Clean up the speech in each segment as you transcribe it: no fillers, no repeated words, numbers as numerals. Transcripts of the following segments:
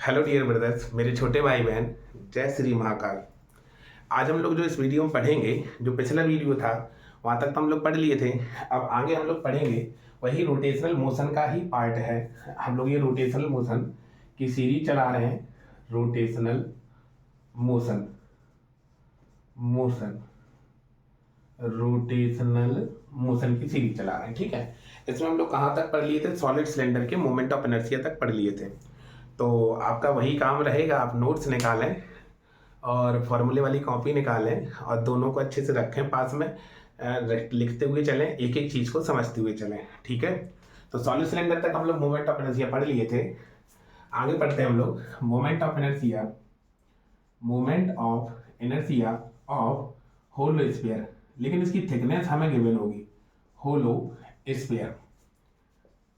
Hello dear brothers, मेरे छोटे भाई बहन, जय श्री महाकाल। आज हम लोग जो इस वीडियो में पढ़ेंगे, जो पिछला वीडियो था वहाँ तक तो हम लोग पढ़ लिए थे। अब आगे हम लोग पढ़ेंगे वही रोटेशनल मोशन का ही पार्ट है। हम लोग ये रोटेशनल मोशन की सीरीज चला रहे हैं। Rotational motion motion rotational motion की सीरीज चला रहे हैं, ठीक है। इसमें हम लोग कहाँ तक पढ़ लिए थे? सॉलिड सिलेंडर के मोमेंट ऑफ इनर्शिया तक पढ़ लिए थे। तो आपका वही काम रहेगा, आप नोट्स निकालें और फॉर्मूले वाली कॉपी निकालें और दोनों को अच्छे से रखें पास में। लिखते हुए चलें, एक एक चीज़ को समझते हुए चलें, ठीक है। तो सॉलिड सिलेंडर तक हम लोग मोमेंट ऑफ इनर्शिया पढ़ लिए थे। आगे पढ़ते हैं हम लोग moment of inertia of hollow sphere. लेकिन इसकी थिकनेस हमें गिवन होगी होलो स्फीयर।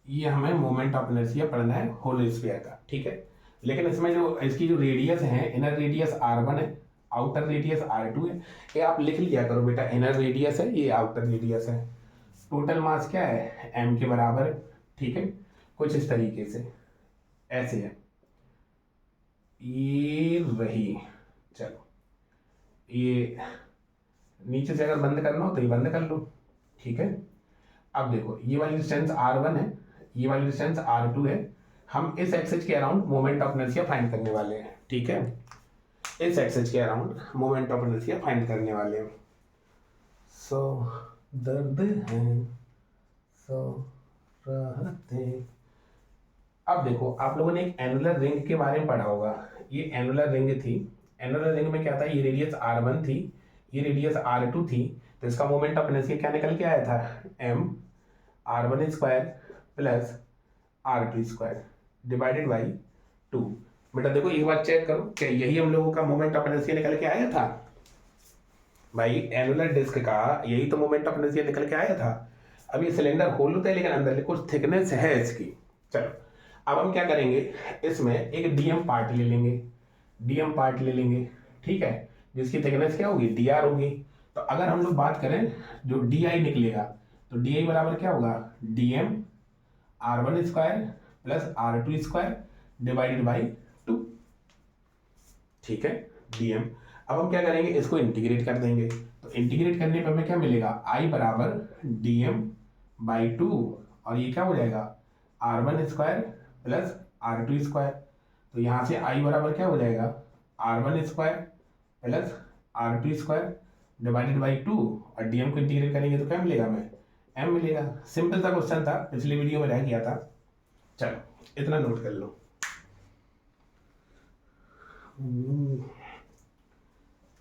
ये हमें मोमेंट ऑफ इनर्शिया पढ़ना है होलो स्फीयर का, ठीक है। लेकिन इसमें जो इसकी जो रेडियस है, इनर रेडियस r1 है, आउटर रेडियस r2 है। ये आप लिख लिया करो बेटा, इनर रेडियस है, ये आउटर रेडियस है। टोटल मास क्या है? m के बराबर है, ठीक है। कुछ इस तरीके से ऐसे है, ये रही। चलो, ये नीचे से अगर बंद करना हो तो ये बंद कर लो, ठीक है। अब देखो, ये वाली डिस्टेंस r1 है, ये वाली डिस्टेंस r2 है। हम इस एक्सिस के around moment of inertia find करने वाले हैं, ठीक है। इस एक्सिस के around moment of inertia find करने वाले हैं। सो दर्द है सो राहत है। अब देखो, आप लोगों ने एक एनुलर रिंग के बारे में पढ़ा होगा। ये एनुलर रिंग थी। एनुलर रिंग में क्या था? ये रेडियस r1 थी, ये रेडियस r2 थी। तो इसका मोमेंट ऑफ इनर्शिया क्या निकल के आया था? m r1 square plus r2 square divided by 2। बेटा देखो, एक बार चेक करो, क्या यही हम लोगों का मोमेंट ऑफ इनर्शिया निकल के आया था? भाई, एनुलर डिस्क का यही तो मोमेंट ऑफ इनर्शिया निकल के आया था। अब ये सिलेंडर होल होता है, लेकिन अंदर कुछ थिकनेस है इसकी। चलो, अब हम क्या करेंगे, इसमें एक डीएम पार्ट ले लेंगे, डीएम पार्ट ले लेंगे, ठीक है। जिसकी थिकनेस क्या होगी? डी आर होगी। तो अगर हम लोग बात करें, जो डी आई निकलेगा, तो डी आई बराबर क्या होगा? D M r1 square plus r2 square divided by 2, ठीक है, dm। अब हम क्या करेंगे, इसको इंटीग्रेट कर देंगे। तो इंटीग्रेट करने पर हमें क्या मिलेगा? i बराबर dm बाई 2, और ये क्या हो जाएगा? r1 square plus r2 square. तो यहाँ से i बराबर क्या हो जाएगा? r1 square plus r2 square divided by 2, और dm को इंटीग्रेट करेंगे तो क्या मिलेगा हमें? m मिलेगा। सिंपल सा क्वेश्चन था, पिछले वीडियो में रह गया था। चलो, इतना नोट कर लो।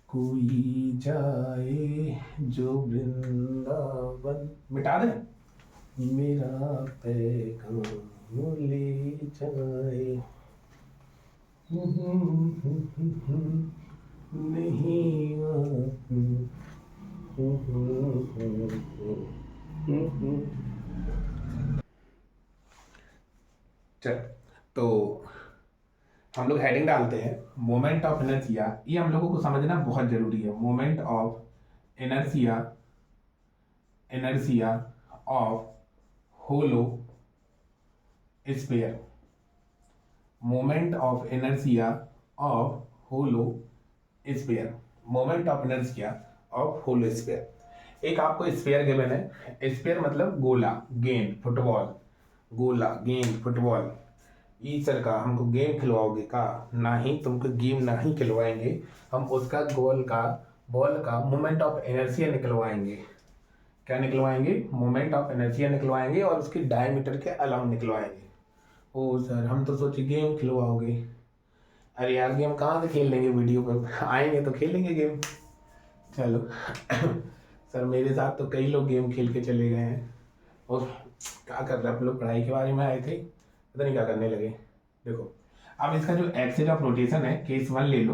कोई जाए जो वृंदावन, मिटा दे, मेरा पैगाम ले जाए। नहीं चल, तो हम लोग हेडिंग डालते हैं मोमेंट ऑफ इनर्शिया। ये हम लोगों को समझना बहुत जरूरी है। Moment of inertia, inertia of hollow sphere, moment of inertia of hollow sphere, moment of inertia of hollow sphere. एक आपको स्फीयर गिवन है। स्फीयर मतलब गोला, गेंद, फुटबॉल। गोला, गेंद, फुटबॉल। ई सर का हमको गेम खिलवाओगे का? ना ही, तुमको गेम ना ही खिलवाएंगे, हम उसका गोल का, बॉल का मोमेंट ऑफ इनर्शिया निकलवाएंगे। क्या निकलवाएंगे? मोमेंट ऑफ इनर्शिया निकलवाएंगे, और उसकी डायमीटर के अलाउंड निकलवाएंगे। ओ सर, हम तो सोचे गेम खिलवाओगे। अरे यार, गेम कहाँ से खेल लेंगे? वीडियो पर आएंगे तो खेलेंगे गेम। चलो सर, मेरे साथ तो कई लोग गेम खेल के चले गए हैं। और क्या कर रहे हैं आप लोग? पढ़ाई के बारे में आए थे, पता नहीं क्या करने लगे। देखो, अब इसका जो एक्सिस ऑफ रोटेशन है, केस 1 ले लो।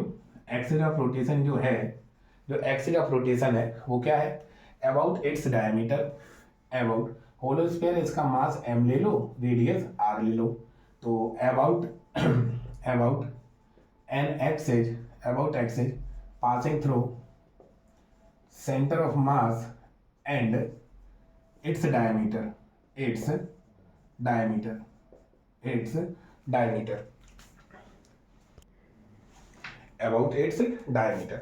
एक्सिस ऑफ रोटेशन जो है, जो एक्सिस ऑफ रोटेशन है वो क्या है? About its diameter, about hollow sphere, इसका मास m ले लो, रेडियस r ले लो। तो about about an axis, about axis passing through centre of mass and its diameter, its diameter, it's diameter. About its diameter.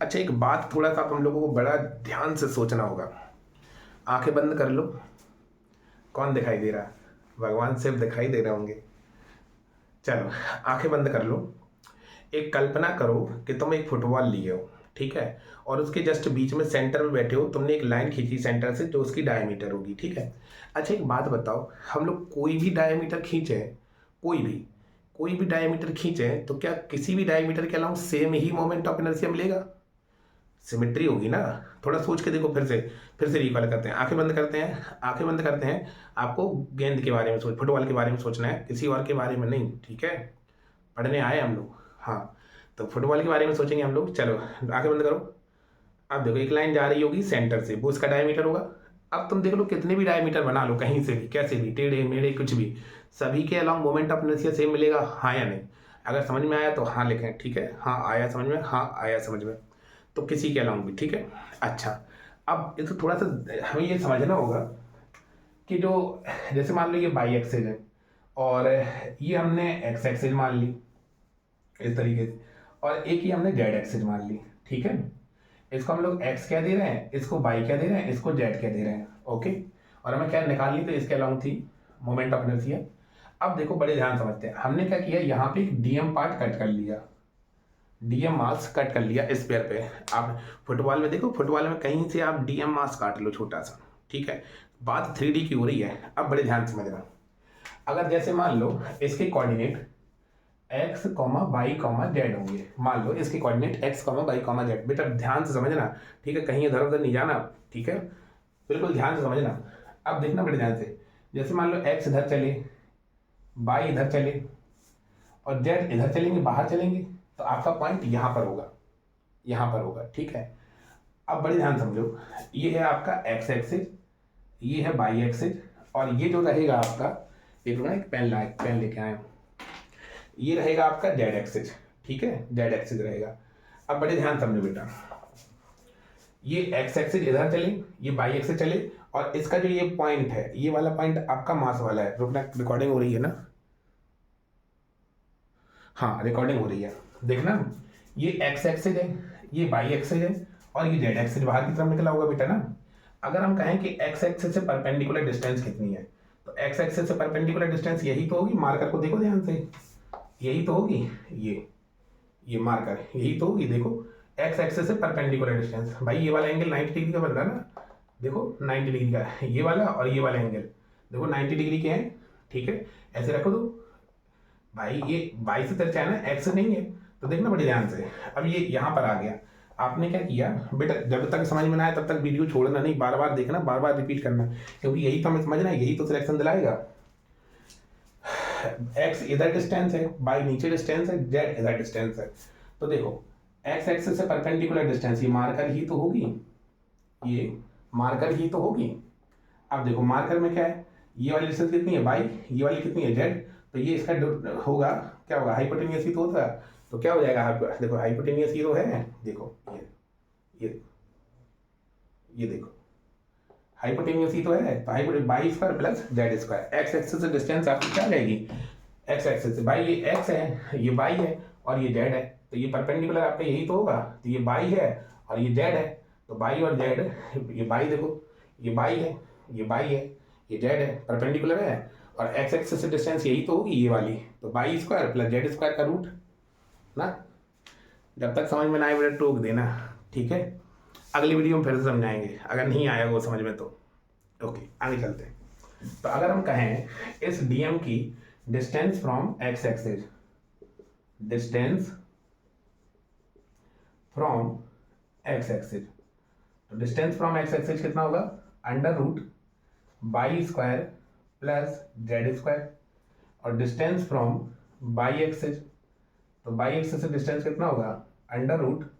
अच्छा एक बात थोड़ा सा आप हम लोगों को बड़ा ध्यान से सोचना होगा। आंखें बंद कर लो। कौन दिखाई दे रहा है? भगवान सिर्फ दिखाई दे रहे होंगे। चलो आंखें बंद कर लो। एक कल्पना करो कि तुम एक फुटबॉल लिए हो, ठीक है, और उसके जस्ट बीच में सेंटर में बैठे हो। तुमने एक लाइन खींची सेंटर से जो उसकी डायमीटर होगी, ठीक है। अच्छा एक बात बताओ, हम लोग कोई भी डायमीटर खींचे, कोई भी डायमीटर खींचे तो क्या किसी भी डायमीटर के अलावा same he moment of inertia मिलेगा? सिमेट्री होगी ना। थोड़ा सोच के देखो, फिर से रिकॉल करते हैं। आंखें बंद करते हैं, आंखें बंद करते हैं। आपको गेंद के बारे में फुटबॉल के बारे में सोचना है, किसी और के बारे में नहीं, ठीक है। पढ़ने आए हम लोग, हाँ। तो फुटबॉल के बारे में सोचेंगे हम लोग। चलो आंखें बंद करो। अब देखो एक लाइन जा रही होगी सेंटर से, वो उसका डायमीटर होगा। अब तुम देख लो कितने भी डायमीटर बना लो, कहीं से भी, कैसे भी, टेढ़े मेढ़े कुछ भी, सभी के along moment of inertia same मिलेगा, हाँ या नहीं? अगर समझ में आया तो हाँ लिखें, ठीक है। हाँ आया समझ में, हाँ आया समझ में, तो किसी के अलॉन्ग भी, ठीक है। अच्छा अब ये तो थोड़ा सा हमें ये समझना होगा कि जो, जैसे मान लो ये बाई एक्सिस है और ये हमने एक्स एक्सिस मान ली इस तरीके से, और एक ही हमने जेड एक्सिस मान ली, ठीक है। इसको हम लोग एक्स क्या दे रहे हैं, इसको बाई क्या दे रहे हैं, इसको जेड क्या दे रहे हैं, ओके। और हमें क्या निकालनी, तो इसके अलॉन्ग थी मोमेंट ऑफ इनर्शिया। अब देखो बड़े ध्यान समझते हैं, हमने क्या किया, यहाँ पे एक डीएम पार्ट कट कर लिया, डीएम मास कट कर लिया इस पेयर पे। आप फुटबॉल में देखो, फुटबॉल में कहीं से आप डीएम मास काट लो छोटा सा, ठीक है। बात 3D की हो रही है। अब बड़े ध्यान से समझना, अगर जैसे मान लो इसके coordinate X comma Y comma Z होंगे, मान लो इसके coordinate X comma Y comma Z. बेटा ध्यान से समझना, ठीक है, कहीं इधर उधर नहीं जाना, ठीक है, बिल्कुल ध्यान से समझना। अब देखना बड़े ध्यान से, जैसे मान लो एक्स इधर चले, वाई इधर चले और जेड इधर चलेंगे, बाहर चलेंगे, तो आपका पॉइंट यहाँ पर होगा, यहाँ पर होगा, ठीक है। अब बड़े ध्यान समझो, ये है आपका एक्स एक्सिस, ये है वाई एक्सिस, और ये जो रहेगा आपका, एक पेन लेके आए, ये रहेगा आपका जेड एक्सिस, ठीक है, जेड एक्सिस रहेगा। अब बड़े ध्यान समझो बेटा, ये एक्स एक्सिस इधर चले, ये वाई एक्सिस चले, और इसका जो ये पॉइंट है, ये वाला पॉइंट आपका मास वाला है। रुकना, रिकॉर्डिंग हो रही है ना? हाँ रिकॉर्डिंग हो रही है, देखना। ये एक्स एक्सिस है, ये वाई एक्सिस है, और ये जेड एक्सिस बाहर की तरफ निकला होगा बेटा ना। अगर हम कहें कि एक्स एक्सिस से परपेंडिकुलर डिस्टेंस कितनी है, तो एक्स एक्सिस से परपेंडिकुलर डिस्टेंस यही तो होगी, मार्कर को देखो ध्यान से, यही तो होगी, ये मार्कर यही तो होगी। देखो एक्स एक्सिस से परपेंडिकुलर डिस्टेंस, भाई ये वाला एंगल 90 डिग्री का बन रहा है ना, देखो 90 डिग्री का, ये वाला और ये वाला एंगल देखो 90 डिग्री के हैं, ठीक है। ऐसे रखो तो भाई ये बाई से तिरछा है ना, एक्स नहीं है, तो देखना बड़े ध्यान से। अब ये यहाँ पर आ गया, आपने क्या किया बेटा, जब तक समझ में ना आए तब तक वीडियो छोड़ना नहीं, बार बार देखना, बार बार रिपीट करना, क्योंकि यही तो हमें समझना है, यही तो सिलेक्शन दिलाएगा। एक्स इधर डिस्टेंस है, बाई नीचे डिस्टेंस है, जेड इधर डिस्टेंस है। तो देखो एक्स एक्सिस से परपेंडिकुलर डिस्टेंस, ये मार्कर ही तो होगी, ये मार्कर ही तो होगी। अब देखो मार्कर में क्या है, ये वाली डिस्टेंस कितनी है बाई, ये वाली कितनी है जेड, तो ये इसका होगा, क्या होगा, हाइपोटेनियस ही तो होता है। तो क्या हो जाएगा, देखो हाइपोटेनियस ही तो है, देखो ये देखो हाइपोटेनियस ही तो है, तो hypotenuse by square plus Z square. X axis से डिस्टेंस आपकी क्या रहेगी, एक्स एक्सिस से बाई, ये एक्स है, ये बाई है, और ये जेड है, तो ये परपेंडिकुलर आपका यही तो होगा। तो ये बाई है और ये जेड है, तो बाई और जेड, ये बाई देखो, ये बाई है, ये बाई है, ये जेड है, परपेंडिकुलर है, और एक्स एक्सिस से डिस्टेंस यही तो होगी, ये वाली, तो by square plus Z square का रूट ना। जब तक समझ में ना आए बेटा टोक देना, ठीक है। अगली वीडियो में फिर से समझाएंगे, अगर नहीं आया वो समझ में तो। ओके आगे चलते हैं। तो अगर हम कहें इस डीएम की distance from X axis, distance from X axis, तो डिस्टेंस फ्रॉम एक्स एक्सिस कितना होगा, under root Y square plus Z square, और डिस्टेंस फ्रॉम बाई एक्सिस, तो बाई एक्सिस से डिस्टेंस कितना होगा, under root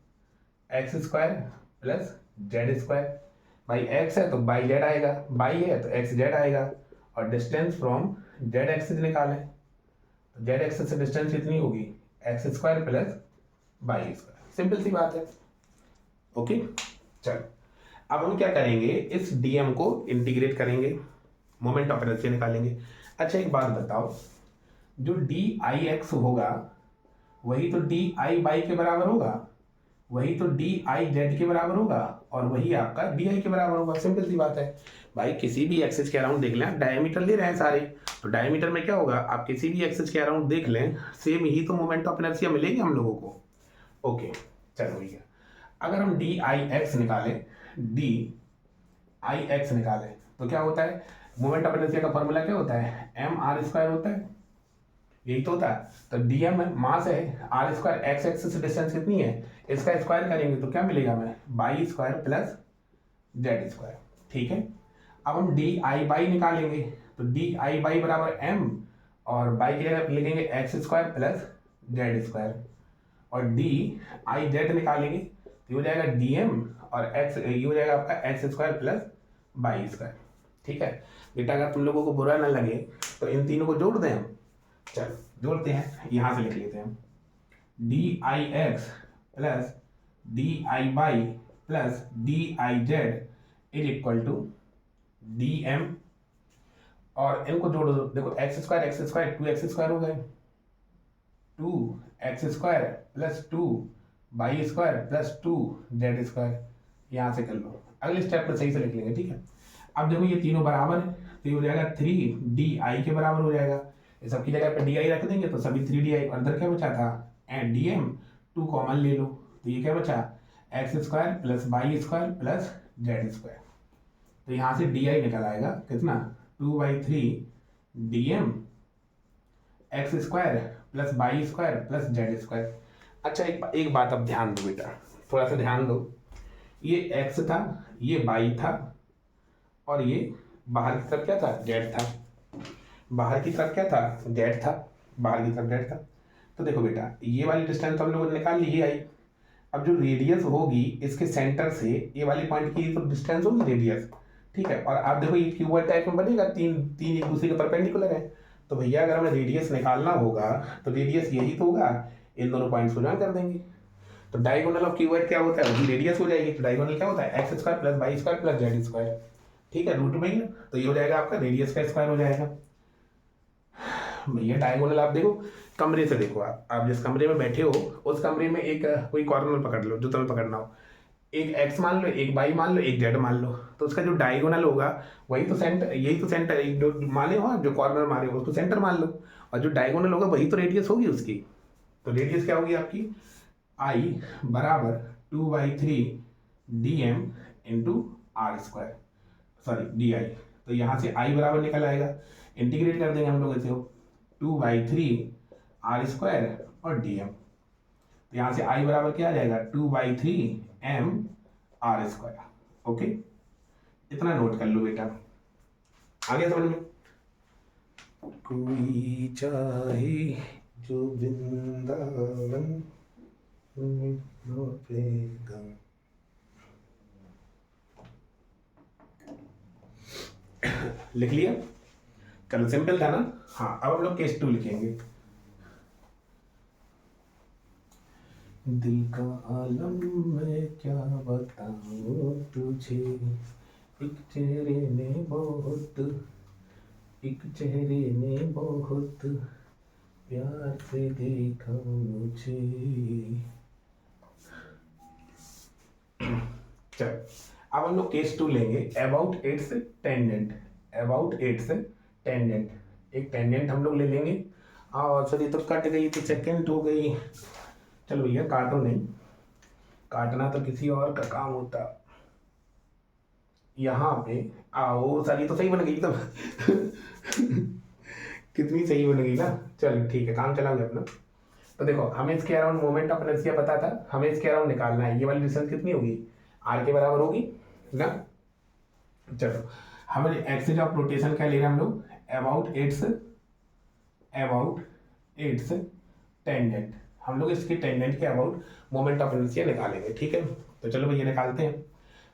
X square plus Z square. भाई X है तो बाई जेड आएगा, बाई है तो एक्स जेड आएगा, और डिस्टेंस फ्रॉम जेड एक्सिस निकालें, तो जेड एक्सिस से डिस्टेंस कितनी होगी, X square plus Y square. Simple सी बात है, ओके। चलो अब हम क्या करेंगे, इस डीएम को इंटीग्रेट करेंगे, मोमेंट ऑफ इनर्शिया निकालेंगे। अच्छा एक बात बताओ, जो डी आई एक्स होगा वही तो डी आई बाई के बराबर होगा, वही तो डी आई जेड के बराबर होगा, और वही आपका डी आई के बराबर होगा। सिंपल सी बात है भाई, किसी भी एक्सिस के अराउंड देख लें, डायमीटर ले रहे हैं सारे, तो डायमीटर में क्या होगा, आप किसी भी एक्सिस के अराउंड देख लें, सेम ही तो मोमेंट ऑफ इनर्शिया मिलेगी हम लोगों को। ओके चलो भैया, अगर हम डी आई एक्स निकालें, डी आई एक्स निकालें तो क्या होता है, मोमेंट ऑफ इनर्शिया का फॉर्मूला क्या होता है, एम आर स्क्वायर होता है, यही तो होता है। तो डीएम मास है, आर स्क्वायर, एक्स एक्सिस से डिस्टेंस कितनी है, इसका स्क्वायर करेंगे तो क्या मिलेगा हमें, by square plus Z square. ठीक है, अब हम डी आई बाई निकालेंगे, तो डी आई बाई बराबर एम, और बाई की जगह लिखेंगे x square plus Z square, और डी आई जेड निकालेंगे तो ये हो जाएगा डी एम, और एक्स ये हो जाएगा आपका x square plus Y square. ठीक है बेटा, अगर तुम लोगों को बुरा ना लगे तो इन तीनों को जोड़ दें हम, चलो जोड़ते हैं, यहां से लिख लेते हैं, D I X plus D I Y plus D I Z is equal to D M, और इनको जोड़ दो, देखो X square two X square हो गए, two X square plus two Y square plus two Z square, यहाँ से कर लो, अगले स्टेप पर सही से लिख लेंगे। ठीक है, अब देखो ये तीनों बराबर है तो ये हो जाएगा थ्री डी आई के बराबर हो जाएगा, ये सबकी जगह पे डी आई रख देंगे तो सभी थ्री डी आई, अंदर क्या बचा था and D M, two common ले लो तो ये क्या बचा, X square plus Y square plus Z square, तो यहाँ से डी आई निकल आएगा कितना, two by three D M X square plus Y square plus Z square. अच्छा एक बात अब ध्यान दो बेटा, थोड़ा सा ध्यान दो, ये एक्स था, ये बाई था, और ये बाहर की तरफ क्या था, जेड था, बाहर की तरफ क्या था, जेड था, बाहर की तरफ जेड था। तो देखो बेटा, ये वाली डिस्टेंस तो हम लोगों ने निकाल ली, ये आई, अब जो रेडियस होगी इसके सेंटर से ये वाली पॉइंट की तो डिस्टेंस होगी रेडियस। ठीक है, और आप देखो ये क्यूबॉइड टाइप में बनेगा, तीन तीन एक दूसरे के परपेंडिकुलर है, तो भैया अगर हमें रेडियस निकालना होगा तो रेडियस यही तो होगा, इन दोनों पॉइंट्स को ज्वाइन कर देंगे, तो डायगोनल ऑफ क्यूबॉइड क्या होता है, वही रेडियस हो जाएगी, तो डायगोनल क्या होता है, x square plus Y square plus Z square. ठीक है, रूट में ही, तो ये हो जाएगा आपका रेडियस का स्क्वायर हो जाएगा। भैया डायगोनल आप देखो, कमरे से देखो, आप जिस कमरे में बैठे हो उस कमरे में एक कोई कॉर्नर पकड़ लो जो तुम्हें पकड़ना हो, एक एक्स मान लो, एक बाई मान लो, एक जेड मान लो, तो उसका जो डायगोनल होगा वही तो सेंटर, यही तो सेंटर, एक जो माने हो आप, जो कॉर्नर मारे हो उसको सेंटर मान लो, और जो डायगोनल होगा वही तो रेडियस होगी उसकी, तो रेडियस क्या होगी आपकी, आई बराबर two by three D M into R square, sorry D I, तो यहाँ से आई बराबर निकल आएगा, इंटीग्रेट कर देंगे हम लोग इसे, two by three R square और डी एम, तो यहाँ से आई बराबर क्या आ जाएगा, two by three M R square. Okay, इतना नोट कर लो बेटा, आ गया समझ में। कोई चाहे जो वृंदावन लिख लिया, चलो सिंपल था ना। हाँ, अब हम लोग केस टू लिखेंगे, दिल का आलम मैं क्या बताऊं तुझे, एक चेहरे ने बहुत, एक चेहरे ने बहुत प्यार से देखा मुझे। चल अब हम लोग केस टू लेंगे, about it's tangent, about it's tangent, एक टेंजेंट हम लोग ले लेंगे, और सॉरी तो कट गई तो सेकेंड हो गई, चलो भैया काटो नहीं, काटना तो किसी और का काम होता, यहाँ पे आओ, सारी तो सही बन गई तब कितनी सही बन गई ना, चलो ठीक है, काम चला गया अपना। तो देखो हमें इसके अराउंड मोमेंट ऑफ इनर्शिया पता था, हमें इसके अराउंड निकालना है, ये वाली डिस्टेंस कितनी होगी, आर के बराबर होगी ना। चलो हमें एक्सिस ऑफ रोटेशन क्या ले रहे हैं हम लोग, अबाउट इट्स टेंजेंट, हम लोग इसके टेंजेंट के अबाउट मोमेंट ऑफ इनर्शिया निकालेंगे। ठीक है, तो चलो भैया निकालते हैं।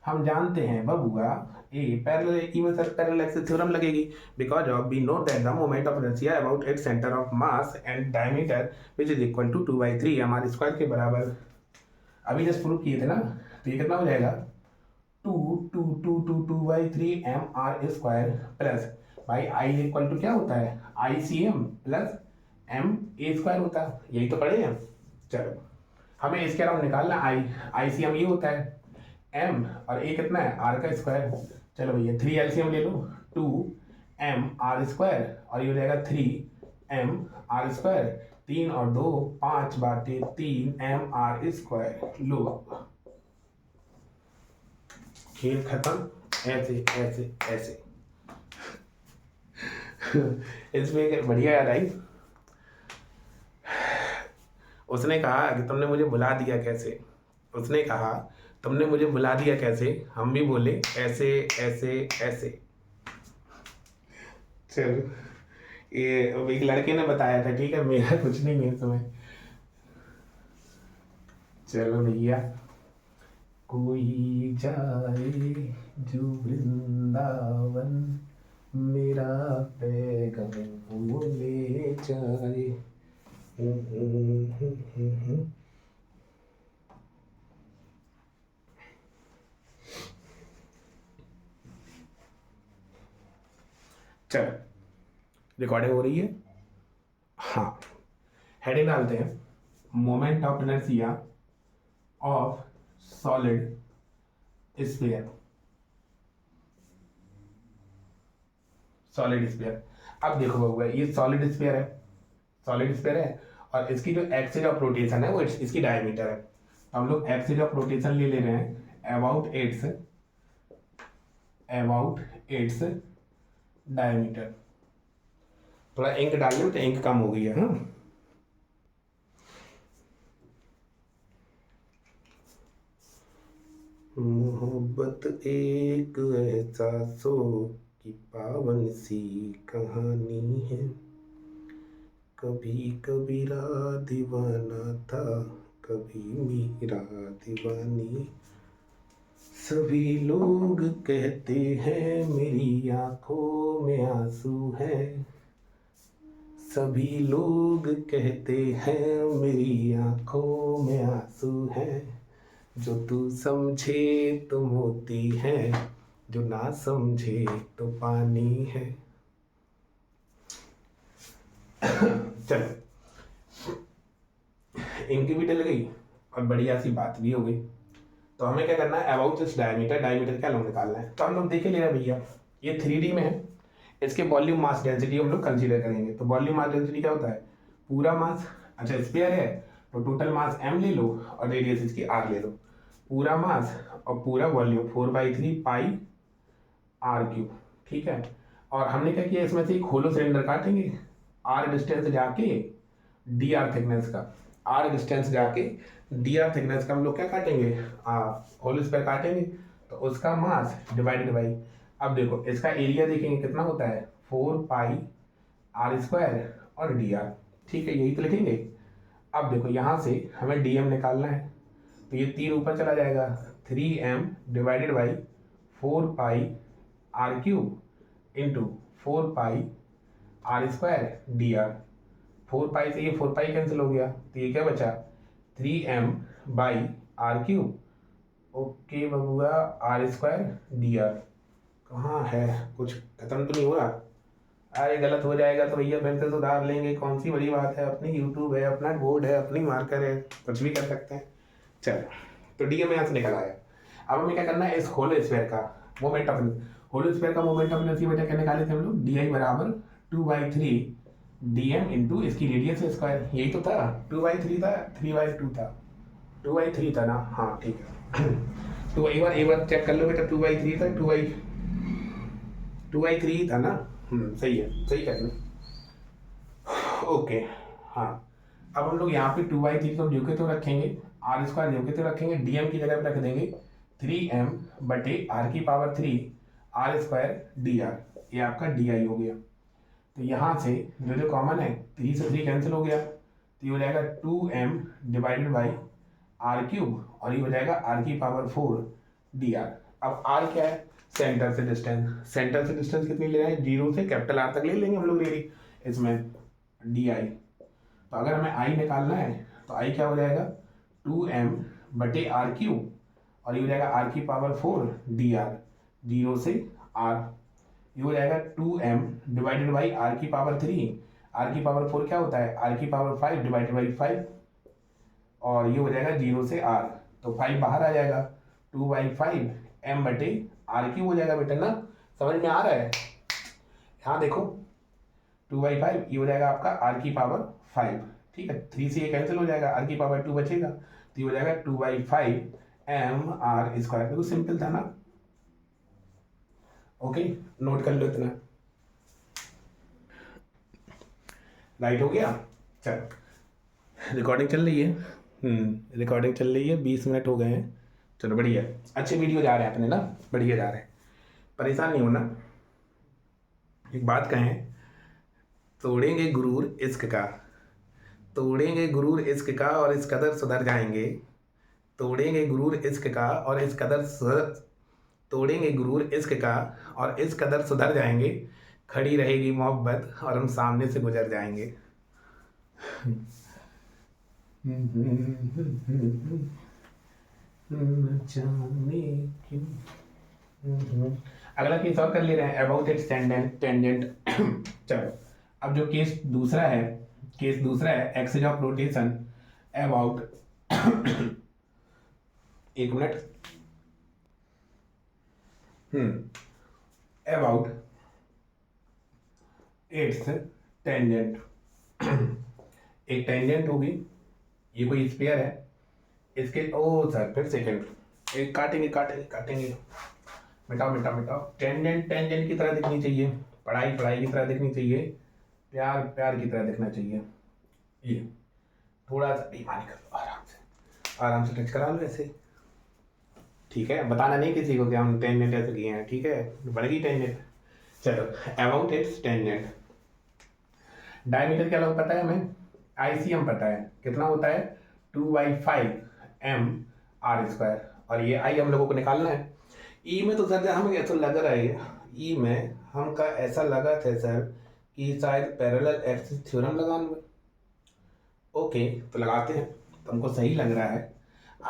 हम जानते हैं बबुआ ए पैरेलल, ई में सर पैरेलल एक्सिस थ्योरम लगेगी, because of we know that the moment of inertia about its centre of mass and diameter which is equal to 2/3 M square के बराबर। अभी जस्ट प्रूव किए थे ना, तो ये कितना हो जाएगा, 2/3 एम स्क्वायर प्लस भाई आई इक्वल टू क्या होता है, ICM प्लस MA स्क्वायर होता है, यही तो पढ़े हैं, चलो हमें इसके अराउंड निकालना ICM ये होता है m और a कितना है r का स्क्वायर। चलो भैया 3 LCM ले लो 2m r² और ये हो जाएगा 3m r²। 3 और 2 5 बाटे 3m r²। लो खेल खत्म। ऐसे ऐसे ऐसे इसमें बढ़िया याद आई। उसने कहा कि तुमने मुझे भुला दिया कैसे। उसने कहा तुमने मुझे भुला दिया कैसे। हम भी बोले ऐसे ऐसे ऐसे। चलो ये एक लड़के ने बताया था, ठीक है, मेरा कुछ नहीं है तुम्हें। चलो भैया कोई जाए जो वृंदावन मेरा पैगाम वो ले जाए। चलो रिकॉर्डिंग हो रही है। हाँ हेडिंग डालते हैं moment of inertia of solid sphere. Solid sphere. अब देखो बबुआ ये सॉलिड स्फीयर है, सॉलिड स्फीयर है और इसकी जो एक्सिस ऑफ रोटेशन है वो इसकी डायमीटर है। तो हम लोग एक्सिस ऑफ रोटेशन ले रहे हैं अबाउट इट्स डायमीटर। थोड़ा इंक डाल लो तो इंक कम हो गई है। हाँ मोहब्बत एक एहसासों की पावन सी कहानी है। कभी कबीरा दीवाना था कभी मीरा दीवानी। सभी लोग कहते हैं मेरी आंखों में आंसू है। सभी लोग कहते हैं मेरी आंखों में आंसू है। जो तू समझे तो मोती है जो ना समझे तो पानी है। चलो इनकी भी डल गई और बढ़िया सी बात भी हो गई। तो हमें क्या करना है अबाउट दिस डायमीटर। डायमीटर क्या लोग निकालना है। तो हम लोग देखे ले रहे भैया ये 3D में है। इसके वॉल्यूम मास डेंसिटी हम लोग कंसीडर करेंगे। तो वॉल्यूम मास डेंसिटी क्या होता है पूरा मास। अच्छा स्फीयर है तो टोटल मास m ले लो और रेडियस इसकी r ले लो। पूरा मास और पूरा वॉल्यूम 4/3 पाई r³। ठीक है और हमने क्या किया इसमें से एक होलो सिलेंडर काटेंगे r डिस्टेंस जाके dr थिकनेस का। r डिस्टेंस जाके dr थिकनेस का हम लोग क्या काटेंगे होल स्क्वायर काटेंगे। तो उसका मास डिवाइडेड बाई। अब देखो इसका एरिया देखेंगे कितना होता है 4 πr² और dr। ठीक है यही तो लिखेंगे। अब देखो यहाँ से हमें dm निकालना है तो ये 3 ऊपर चला जाएगा 3m divided by 4 πr³ into 4 πr² dr। 4 पाई से ये 4 पाई कैंसिल हो गया तो ये क्या बचा 3m बाई r³। ओके बबुआ r² dr। कहाँ है कुछ खत्म तो नहीं हो रहा। अरे गलत हो जाएगा तो भैया फिर से सुधार लेंगे। कौन सी बड़ी बात है। अपनी यूट्यूब है अपना बोर्ड है अपनी मार्कर है कुछ भी कर सकते हैं। चलो तो डीएम यहाँ से निकल आया। अब हमें क्या करना है इस होल स्फीयर का मोमेंट ऑफ होल स्फीयर का मोमेंट ऑफ इनर्शिया बेटा क्या निकाले थे हम लोग डी आई बराबर 2/3 dm इंटू इसकी रेडियस स्क्वायर। यही तो था 2/3 था 3/2 था 2/3 था ना। हाँ ठीक है तो एक बार चेक कर लो बेटा 2/3 था 2/3 था ना। सही है सही कर लो। ओके हाँ अब हम लोग यहाँ पे 2/3 तो ड्यू के तो रखेंगे r² ड्यू के तो रखेंगे dm की जगह पे रख देंगे 3m बटे r³ r² dr। ये आपका di हो गया। तो यहाँ से जो कॉमन है 3 से 3 कैंसिल हो गया तो ये हो जाएगा 2m डिवाइडेड बाई r³ और ये हो जाएगा r⁴ dr। अब r क्या है सेंटर से डिस्टेंस। सेंटर से डिस्टेंस कितनी ले रहे हैं 0 से कैपिटल R तक ले लेंगे हम लोग रेडी इसमें di। तो अगर हमें i निकालना है तो i क्या हो जाएगा 2m बटे r³ और ये हो जाएगा r⁴ dr 0 से r। ये हो जाएगा 2m divided by r⁴ r⁴ क्या होता है r⁵ डिवाइडेड बाई 5। और ये हो जाएगा 0 से r, तो 5 बाहर आ जाएगा, 2/5 m बटे r क्यूब हो जाएगा बेटा ना। समझ में आ रहा है? हाँ देखो 2/5 ये हो जाएगा आपका r की पावर 5, ठीक है, 3 से ये कैंसिल हो जाएगा, r की पावर 2 बचेगा, तो ये हो जाएगा 2/5 m/r²। बिल्कुल सिंपल था ना। ओके, नोट कर लो इतना। राइट हो गया। चलो रिकॉर्डिंग चल रही है, रिकॉर्डिंग चल रही है, 20 मिनट हो गए हैं। चलो बढ़िया, अच्छे वीडियो जा रहे हैं अपने ना, बढ़िया जा रहे हैं, परेशान नहीं होना। एक बात कहें, तोड़ेंगे गुरूर इश्क का, तोड़ेंगे गुरूर इश्क का और इस कदर सुधर जाएंगे, तोड़ेंगे गुरूर इश्क का और इस कदर तोड़ेंगे गुरूर इश्क का और इस कदर सुधर जाएंगे, खड़ी रहेगी मोहब्बत और हम सामने से गुजर जाएंगे। अगला केस और कर ले रहे हैं, अबाउट इट्स टेंजेंट। चलो अब जो केस दूसरा है, केस दूसरा है एक्सिस ऑफ रोटेशन अबाउट एक मिनट, अबाउट इट्स टेंजेंट। एक टेंजेंट होगी, ये कोई स्फीयर है, इसके ओ सर फिर सेकेंड एक काटेंगे काटेंगे काटेंगे, मिटाओ मिटाओ मिटाओ। टेंजेंट टेंजेंट की तरह दिखनी चाहिए, पढ़ाई पढ़ाई की तरह दिखनी चाहिए, प्यार प्यार की तरह दिखना चाहिए। ये थोड़ा सा बेईमानी कर लो, आराम से टच करा लो ऐसे, ठीक है, बताना नहीं किसी को कि हम टेंजेंट ऐसे किए हैं, ठीक है, बढ़ गई टेंजेंट। चलो अबाउट इट्स टेंजेंट। डायमीटर क्या लोग पता है हमें, ICM पता है, कितना होता है 2/5 m/r², और ये I हम लोगों को निकालना है। ई में तो सर हमें ऐसा लग रहा है, ई में हमका ऐसा लगा था सर कि शायद पैरेलल एक्सिस थ्योरम लगाना। ओके तो लगाते हैं, तो हमको सही लग रहा है,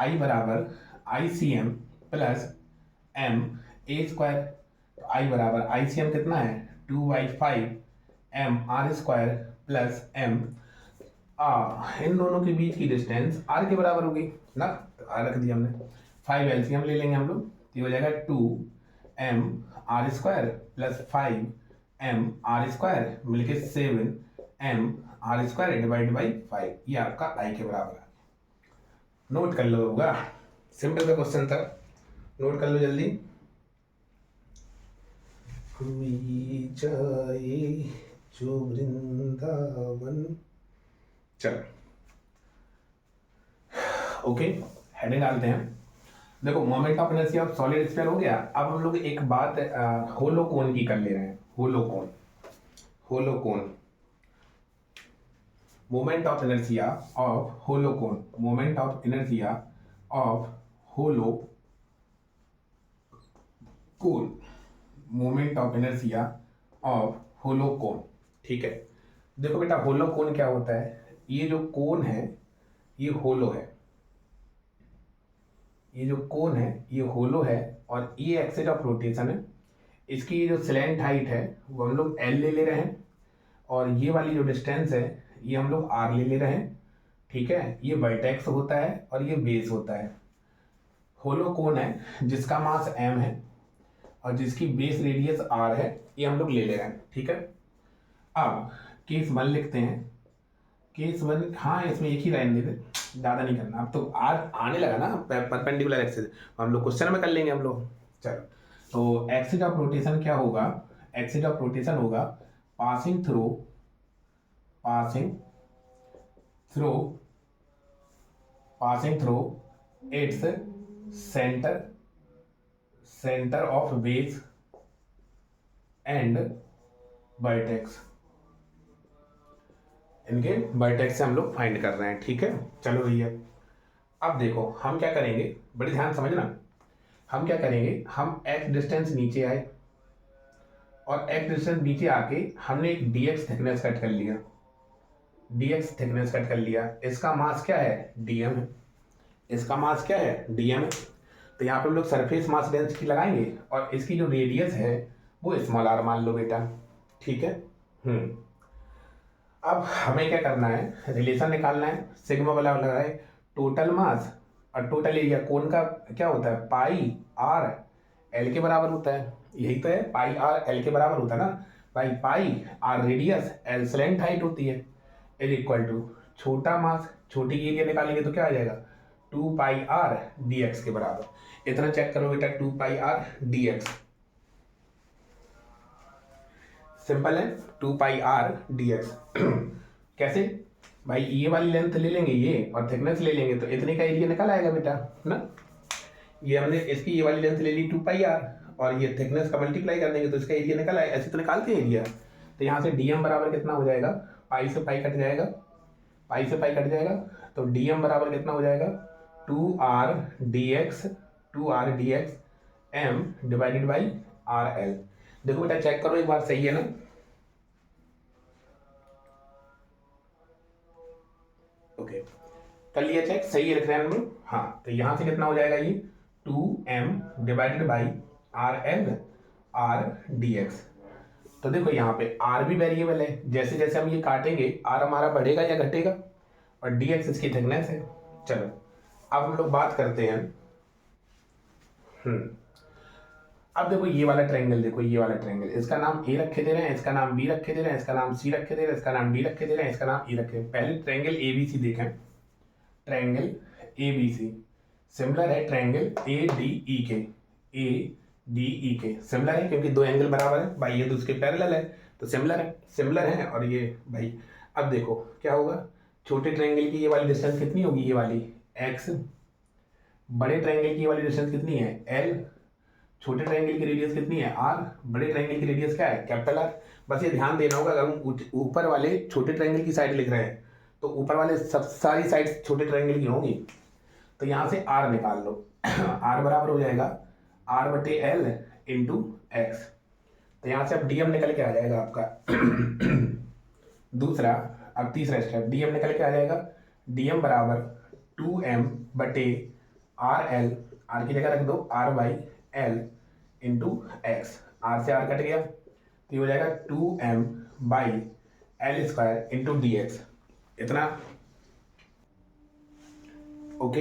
I बराबर ICM प्लस m/a², तो I बराबर ICM कितना है 2/5 m/r² प्लस m, इन दोनों के बीच की डिस्टेंस r के बराबर होगी ना, तो r रख दिया हमने, 5 LCM ले लेंगे हम लोग, तो ये हो जाएगा 2m/r² प्लस 5m/r² मिलके 7m/r² डिवाइड बाई 5, ये आपका i के बराबर है। नोट कर लो होगा, सिंपल का क्वेश्चन था, नोट कर लो जल्दी। हुई जाए जो वृंदावन। चलो ओके, हेडिंग डालते हैं। देखो moment of inertia of solid sphere हो गया। अब हम लोग एक बात होलोकोन की कर ले रहे हैं, hollow cone, hollow cone, moment of inertia of hollow cone, moment of inertia of hollow cone, moment of inertia of hollow cone, ठीक है। देखो बेटा होलोकोन क्या होता है, ये जो कोन है ये होलो है, ये जो कोन है ये होलो है, और ये एक्सिस ऑफ रोटेशन है, इसकी ये जो स्लैंट हाइट है वो हम लोग L ले रहे हैं, और ये वाली जो डिस्टेंस है ये हम लोग R ले रहे हैं, ठीक है। ये वर्टेक्स होता है और ये बेस होता है। होलो कोन है जिसका मास m है और जिसकी बेस रेडियस r है, ये हम लोग ले रहे हैं, ठीक है। अब केस 1 लिखते हैं, केस 1, हाँ इसमें एक ही लाइन दे दे, ज़्यादा नहीं करना, अब तो आने लगा ना परपेंडिकुलर एक्सिस, हम लोग क्वेश्चन में कर लेंगे हम लोग। चलो तो एक्सिस ऑफ रोटेशन क्या होगा, एक्सिस ऑफ रोटेशन होगा passing through, passing through, passing through its centre, centre of base and vertex, इनके वर्टेक्स से हम लोग फाइंड कर रहे हैं, ठीक है। चलो भैया अब देखो हम क्या करेंगे, बड़ी ध्यान समझना, हम क्या करेंगे, हम x डिस्टेंस नीचे आए और x डिस्टेंस नीचे आके हमने एक dx थिकनेस कट कर लिया, dx थिकनेस कट कर लिया, इसका मास क्या है dm है, इसका मास क्या है dm है, तो यहाँ पे हम लोग सरफेस मास डेंसिटी लगाएंगे और इसकी जो रेडियस है वो स्मॉल r मान लो बेटा, ठीक है। अब हमें क्या करना है, रिलेशन निकालना है, सिग्मा वाला लगा है टोटल मास और टोटल एरिया कोन का क्या होता है, पाई आर एल के बराबर होता है। यही तो है, पाई आर एल के बराबर होता है ना भाई। Pi R radius, L slant height होती है, इज इक्वल टू छोटा मास छोटी एरिया निकालेंगे तो क्या आ जाएगा, 2 पाई आर डी एक्स के बराबर। इतना चेक करो बेटा, 2 पाई आर डी एक्स, सिंपल है, 2 पाई आर डी एक्स। कैसे भाई, ये वाली लेंथ ले लेंगे ये और थिकनेस ले लेंगे तो इतने का एरिया निकल आएगा बेटा ना। ये हमने इसकी ये वाली लेंथ ले ली 2 पाई आर और ये थिकनेस का मल्टीप्लाई कर देंगे तो इसका एरिया निकल आएगा। ऐसे तो निकालते हैं एरिया। तो यहाँ से डी एम बराबर कितना हो जाएगा, पाई से पाई कट जाएगा, पाई से पाई कट जाएगा तो डी एम बराबर कितना हो जाएगा, 2 R D X, 2 R D X M divided by R L. देखो बेटा चेक करो एक बार, सही है ना। ओके कर लिया चेक, सही है लिख रहे हैं हम लोग। हाँ तो यहाँ से कितना हो जाएगा ये 2m divided by R L R D x. तो देखो यहाँ पे r भी वेरिएबल है, जैसे जैसे हम ये काटेंगे r हमारा बढ़ेगा या घटेगा, और dx इसकी थिकनेस है। चलो अब हम लोग बात करते हैं। अब देखो ये वाला ट्रायंगल, देखो ये वाला ट्रायंगल, इसका नाम ए रखे दे रहे हैं, इसका नाम बी रखे दे रहे हैं, इसका नाम सी रखे दे रहे हैं, इसका नाम डी रखे दे रहे हैं, इसका नाम ई रखे। पहले ट्रायंगल ए बी सी देखें, triangle A B C similar है ट्रायंगल ए डी ई के, ए डी ई के सिमिलर है क्योंकि दो एंगल बराबर है भाई, ये तो उसके पैरेलल है तो सिमिलर है, सिमिलर है। और ये भाई अब देखो क्या होगा, छोटे ट्रायंगल की ये वाली डिस्टेंस कितनी होगी, ये वाली x, बड़े ट्रायंगल की ये वाली डिस्टेंस कितनी है l, छोटे ट्रायंगल की रेडियस कितनी है r, बड़े ट्रायंगल की रेडियस क्या है कैपिटल R। बस ये ध्यान देना होगा, अगर हम ऊपर वाले छोटे ट्रायंगल की साइड लिख रहे हैं तो ऊपर वाले सब सारी साइड छोटे ट्रायंगल की होंगी। तो यहाँ से r निकाल लो r बराबर हो जाएगा r बटे एल इंटू एक्स। तो यहाँ से अब dm निकल के आ जाएगा आपका दूसरा, अब तीसरा स्टेप dm निकल के आ जाएगा, dm बराबर 2m बटे आर एल, आर की जगह रख दो r by L into X, R से आर कट गया तो ये हो जाएगा 2m by L square into D X. इतना ओके।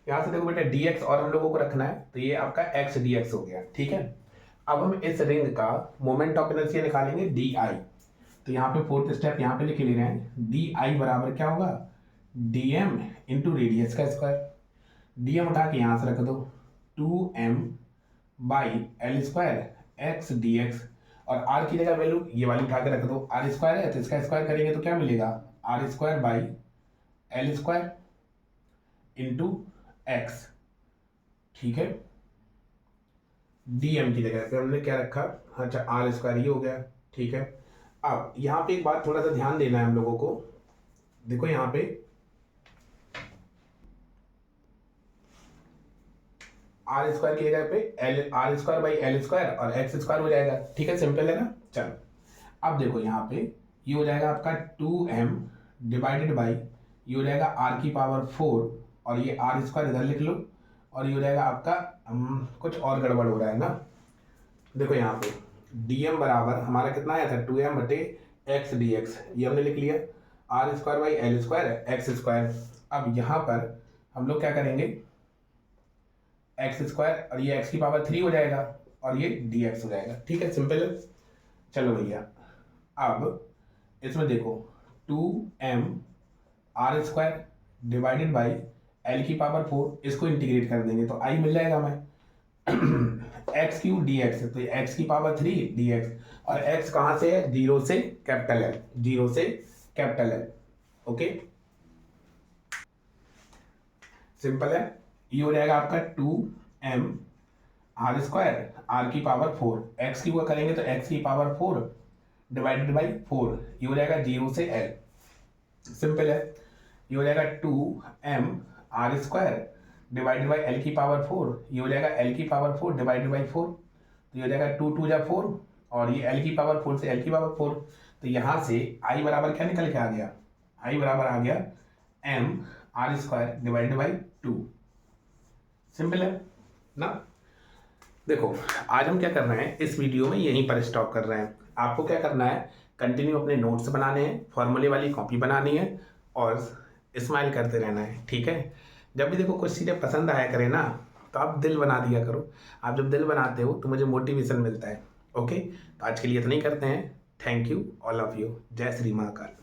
यहाँ से देखो बेटा dx और हम लोगों को रखना है तो ये आपका x dx हो गया, ठीक है। अब हम इस रिंग का मोमेंट ऑफ इनर्शिया निकालेंगे di। तो यहाँ पे फोर्थ स्टेप यहाँ पे लिख ले रहे हैं, di बराबर क्या होगा, dm इंटू रेडियस का स्क्वायर। dm उठा के यहाँ से रख दो, 2m by L square x D x, और r की जगह वैल्यू ये वाली उठा के रख दो, r स्क्वायर है तो इसका स्क्वायर करेंगे तो क्या मिलेगा, r square by L square into x, ठीक है। dm की जगह पे हमने क्या रखा, अच्छा r स्क्वायर ये हो गया, ठीक है। अब यहाँ पे एक बात थोड़ा सा ध्यान देना है हम लोगों को, देखो यहाँ पे आर स्क्वायर की जगह पे L, R square by L square और एक्स स्क्वायर हो जाएगा, ठीक है, सिंपल है ना। चलो अब देखो यहाँ पे ये हो जाएगा आपका 2m डिवाइडेड बाई, ये हो जाएगा r की पावर 4 और ये आर स्क्वायर इधर लिख लो, और ये हो जाएगा आपका कुछ और गड़बड़ हो रहा है ना। देखो यहाँ पे dm बराबर हमारा कितना आया था, 2m बटे एक्स डी एक्स, ये हमने लिख लिया, R square by L square X square. अब यहाँ पर हम लोग क्या करेंगे, एक्स स्क्वायर और ये एक्स की पावर 3 हो जाएगा और ये डी एक्स हो जाएगा, ठीक है, सिंपल है। चलो भैया अब इसमें देखो 2m R square divided by L की पावर 4, इसको इंटीग्रेट कर देंगे तो आई मिल जाएगा हमें एक्स क्यू डी एक्स, तो एक्स की पावर 3 डी एक्स, और एक्स कहाँ से है, 0 से कैपिटल एल, 0 से कैपिटल एल, ओके सिंपल है। ये हो जाएगा आपका 2m आर स्क्वायर आर की पावर 4, एक्स की वो करेंगे तो एक्स की पावर 4 डिवाइडेड बाई 4, ये हो जाएगा 0 से l, सिंपल है। ये हो जाएगा 2m R square divided by L की पावर 4, ये हो जाएगा एल की पावर 4 डिवाइडेड बाई 4, तो ये हो जाएगा 2 2 जा 4 और ये एल की पावर 4 से एल की पावर 4, तो यहाँ से आई बराबर क्या निकल के आ गया, आई बराबर आ गया m R square divided by 2, simple है ना। देखो आज हम क्या कर रहे हैं, इस वीडियो में यहीं पर स्टॉप कर रहे हैं। आपको क्या करना है, कंटिन्यू अपने नोट्स बनाने हैं, फॉर्मूले वाली कॉपी बनानी है और स्माइल करते रहना है, ठीक है। जब भी देखो कुछ चीज़ें पसंद आया करे ना, तो आप दिल बना दिया करो। आप जब दिल बनाते हो तो मुझे मोटिवेशन मिलता है। ओके, तो आज के लिए इतना ही करते हैं। Thank you, all of you. जय श्री महाकाल।